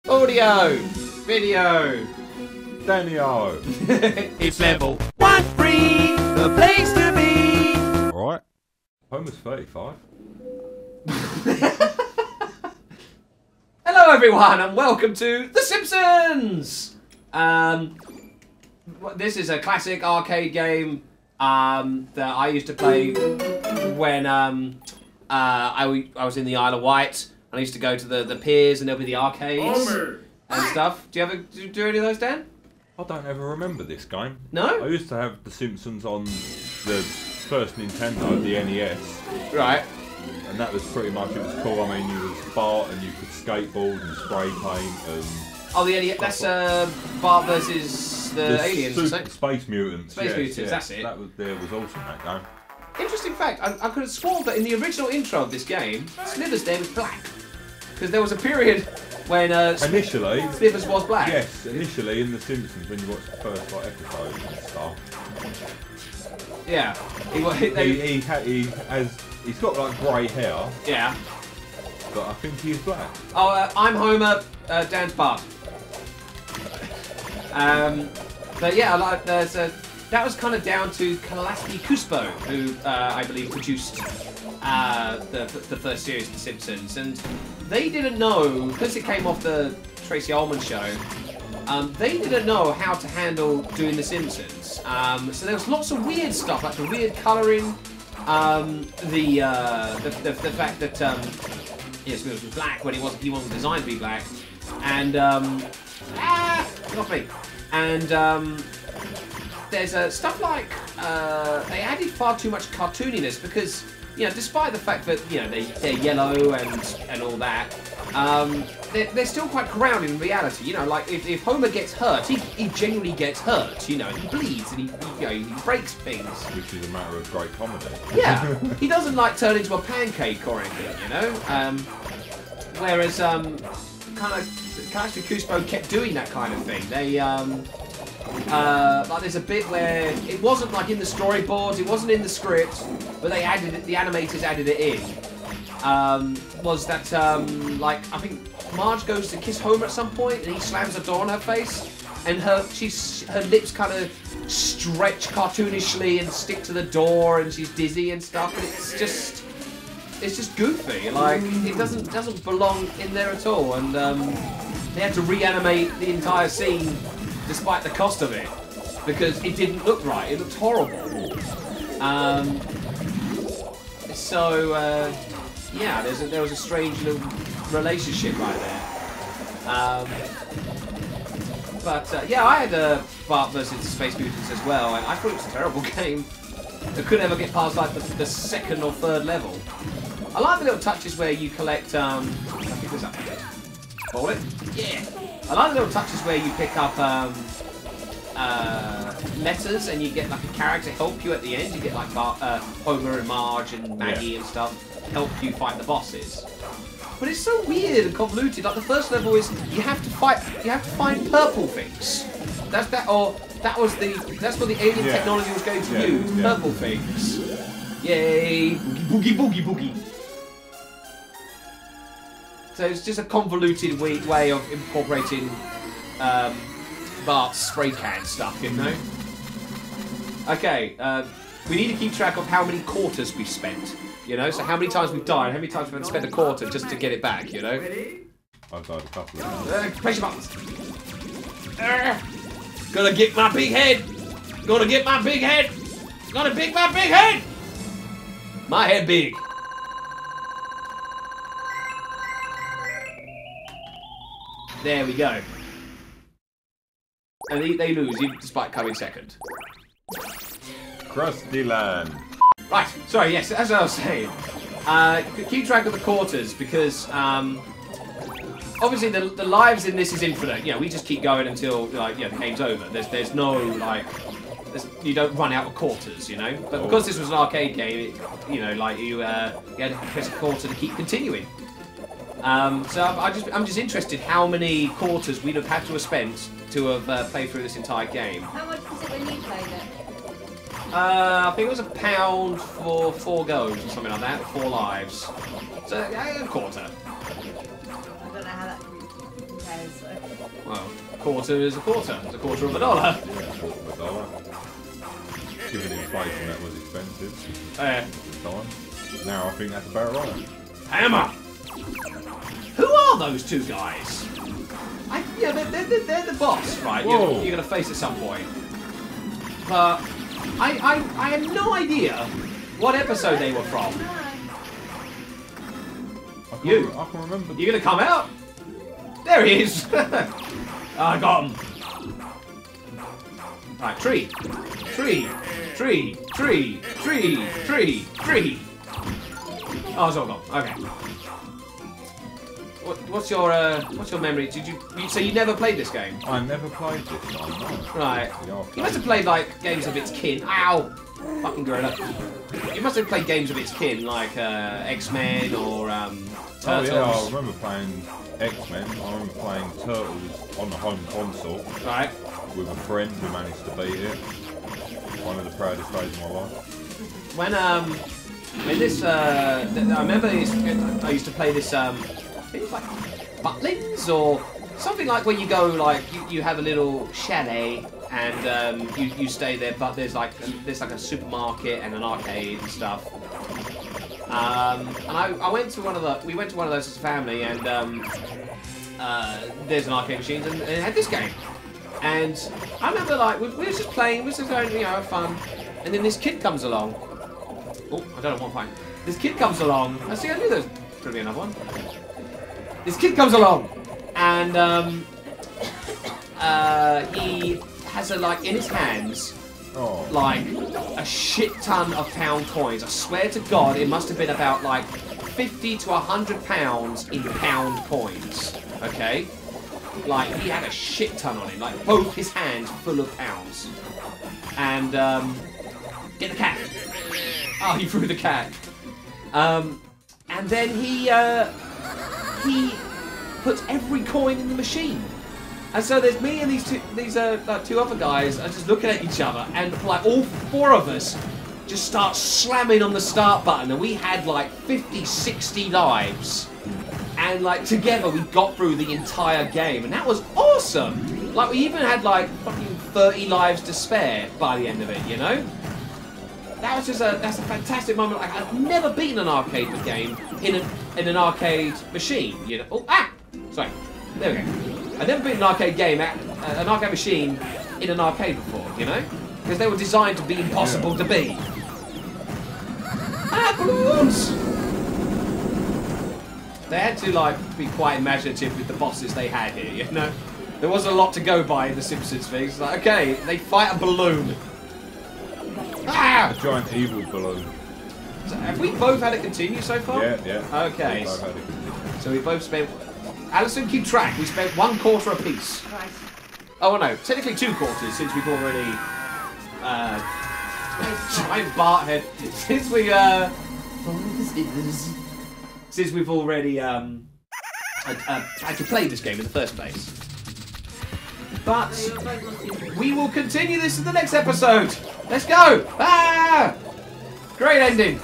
Audio, video, Danny-O. it's level 1-3, the place to be. Alright. Homer's 35. Hello everyone and welcome to The Simpsons! This is a classic arcade game that I used to play when I was in the Isle of Wight. I used to go to the piers and there'll be the arcades and stuff. Do you ever do any of those, Dan? I don't ever remember this game. No? I used to have The Simpsons on the first Nintendo, the NES. Right. And that was pretty much, it was cool. I mean, you was Bart and you could skateboard and spray paint and... Oh, the NES, that's Bart versus the aliens, isn't it? Space Mutants. Space Mutants, that's it. That was awesome, that game. Interesting fact, I could have sworn that in the original intro of this game, Slithers there was black. Because there was a period when initially, Slithers was black. Yes, initially in The Simpsons, when you watch the first episodes and stuff. Yeah. He's got like grey hair. Yeah. But I think he's black. Oh, I'm Homer, Dan's Bart. But yeah, like that was kind of down to Konami Kuspo, who I believe produced the first series of The Simpsons, and they didn't know, because it came off the Tracy Ullman show, they didn't know how to handle doing The Simpsons. So there was lots of weird stuff, like the weird colouring, the fact that yes, Smith was black when he wasn't designed to be black, and get off me. And there's stuff like they added far too much cartooniness because, you know, despite the fact that, you know, they're yellow and all that, they're still quite grounded in reality. You know, like if Homer gets hurt, he genuinely gets hurt. You know, he bleeds and he breaks things. Which is a matter of great comedy. Yeah, he doesn't like turn into a pancake or anything. You know, whereas kind of Kuspo kept doing that kind of thing. They like there's a bit where it wasn't like in the storyboards, it wasn't in the script, but they added it, the animators added it in. Was that like I think Marge goes to kiss Homer at some point and he slams a door on her face, and her lips kind of stretch cartoonishly and stick to the door, and she's dizzy and stuff, and it's just goofy. Like it doesn't belong in there at all, and they had to reanimate the entire scene despite the cost of it, because it didn't look right. It looked horrible. Yeah, there was a strange little relationship right there. Yeah, I had Bart versus Space Mutants as well, and I thought it was a terrible game. I couldn't ever get past like the second or third level. I like the little touches where you collect. I think there's up here. Hold it. Yeah. I like the little touches where you pick up letters and you get like a character help you at the end. You get like Homer and Marge and Maggie and stuff help you fight the bosses. But it's so weird and convoluted. Like the first level is you have to find purple things. That's what the alien technology was going to use. Yeah. Purple things. Yay! Boogie boogie boogie. So it's just a convoluted way of incorporating Bart's spray can stuff, you know? Okay, we need to keep track of how many quarters we've spent, you know? So how many times we've died, how many times we've had to spend a quarter just to get it back, you know? I've died a couple of times. Press your buttons. Gonna get my big head! Gonna get my big head! Gonna pick my big head! My head big. There we go. And they lose, even despite coming second. Krusty Land. Right, sorry, yes, as I was saying. Keep track of the quarters, because obviously the lives in this is infinite. You know, we just keep going until like, you know, the game's over. There's no like, you don't run out of quarters, you know. But because this was an arcade game, you know, like you had to press a quarter to keep continuing. So I'm just interested how many quarters we'd have had to have spent to have played through this entire game. How much was it when you played it? I think it was £1 for 4 goes or something like that, 4 lives. So a quarter. I don't know how that compares. quarter is a quarter. It's a quarter of a dollar. Yeah, $1. Given inflation, that was expensive at the time. Now I think that's about right. Hammer! Who are those two guys? Yeah, they're the boss, right? You're going to face at some point. But I had no idea what episode they were from. I can remember. You going to come out? There he is! I got him. Right, tree. Tree. Tree. Tree. Tree. Tree. Tree. Oh, it's all gone. Okay. What's your memory? Did you say you never played this game? I never played this one. No. Right. You must have played like games of its kin. Ow! Fucking gorilla. You must have played games of its kin, like X-Men or Turtles. Oh yeah, I remember playing X-Men. I remember playing Turtles on the home console. Right. With a friend who managed to beat it. One of the proudest days of my life. When this, I remember I used to play this, I think it was like Butlins or something like where you go like you have a little chalet and you stay there, but there's like a supermarket and an arcade and stuff. And we went to one of those as a family, and there's an arcade machine and it had this game. And I remember like we were just playing, we were just going, have fun, and then this kid comes along. Oh, I don't know what point. This kid comes along. I knew there was probably another one. This kid comes along, and he has in his hands, like a shit ton of pound coins. I swear to God, it must have been about like 50 to 100 pounds in pound coins. Okay, like he had a shit ton on him, like both his hands full of pounds. And get the cat. Oh, he threw the cat. And then he puts every coin in the machine. And so there's me and these two other guys are just looking at each other, and like all four of us just start slamming on the start button, and we had like 50, 60 lives. And like together we got through the entire game, and that was awesome. Like we even had like fucking 30 lives to spare by the end of it, you know? That was that's a fantastic moment. Like I've never beaten an arcade game in an arcade machine, you know. Oh, sorry. There we go. I've never beaten an arcade game an arcade machine in an arcade before, you know, because they were designed to be impossible to beat. Balloons! They had to like be quite imaginative with the bosses they had here, you know. There wasn't a lot to go by in the Simpsons things. It's like, okay, they fight a balloon. A giant evil balloon. So have we both had it continue so far? Yeah. Okay. We both had it continue. So we both spent... Alison, keep track. We spent 1 quarter apiece. Right. Oh, no. Technically 2 quarters, since we've already... giant Bart head. Since we, Since we've already, had to play this game in the first place. But we will continue this in the next episode. Let's go! Great ending.